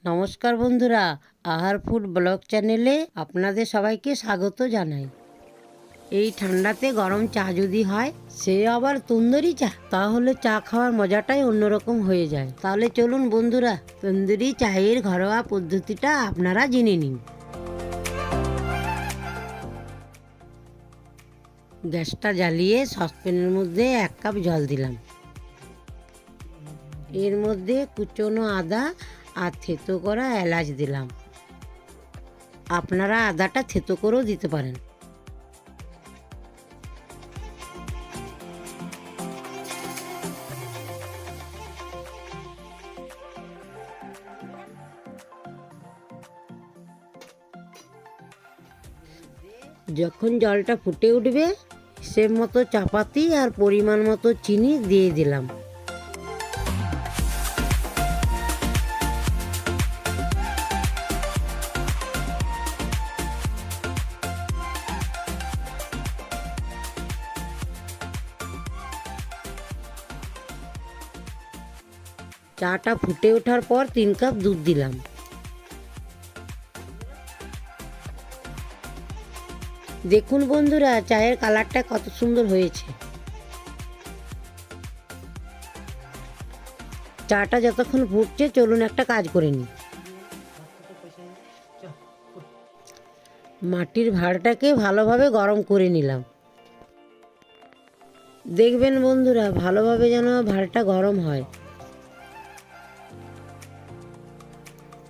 নমস্কার বন্ধুরা, আহার ফুড ব্লগ চ্যানেলে আপনাদের সবাইকে স্বাগত জানাই। এই ঠান্ডাতে গরম চা যদি হয়, সে আবার তন্দুরি চা, তাহলে চা খাওয়ার মজাটাই অন্যরকম হয়ে যায়। তাহলে চলুন বন্ধুরা, তন্দুরি চায়ের ঘরোয়া পদ্ধতিটা আপনারা জেনে নিন। গ্যাসটা জ্বালিয়ে সসপ্যানের মধ্যে 1 কাপ জল দিলাম। এর মধ্যে কুচনো আদা আর থেতো করা এলাচ দিলাম। আপনারা আদাটা থেতো করেও দিতে পারেন। যখন জলটা ফুটে উঠবে, সে মতো চাপাতি আর পরিমাণ মতো চিনি দিয়ে দিলাম। চাটা ফুটে ওঠার পর 3 কাপ দুধ দিলাম। দেখুন বন্ধুরা, চায়ের কালারটা কত সুন্দর হয়েছে। চাটা যতক্ষণ ফুটছে, চলুন একটা কাজ করে নিই। মাটির ভাঁড়টাকে ভালোভাবে গরম করে নিলাম। দেখবেন বন্ধুরা, ভালোভাবে যেন ভাঁড়টা গরম হয়।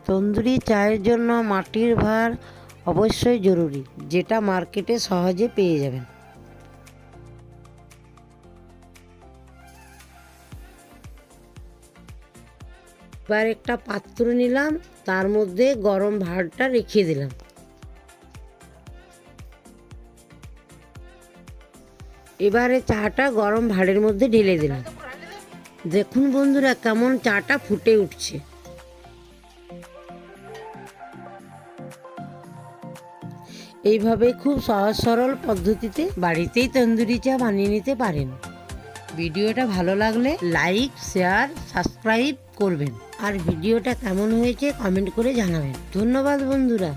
তন্দুরি চায়ের জন্য মাটির ভাঁড় অবশ্যই জরুরি, যেটা মার্কেটে সহজে পেয়ে যাবেন। এবার একটা পাত্র নিলাম, তার মধ্যে গরম ভাঁড়টা রেখে দিলাম। এবারে চাটা গরম ভাঁড়ের মধ্যে ঢেলে দিলাম। দেখুন বন্ধুরা, কেমন চাটা ফুটে উঠছে। এইভাবে খুব সহজ সরল পদ্ধতিতে বাড়িতেই তন্দুরি চা বানিয়ে নিতে পারেন। ভিডিওটা ভালো লাগলে লাইক, শেয়ার, সাবস্ক্রাইব করবেন। আর ভিডিওটা কেমন হয়েছে কমেন্ট করে জানাবেন। ধন্যবাদ বন্ধুরা।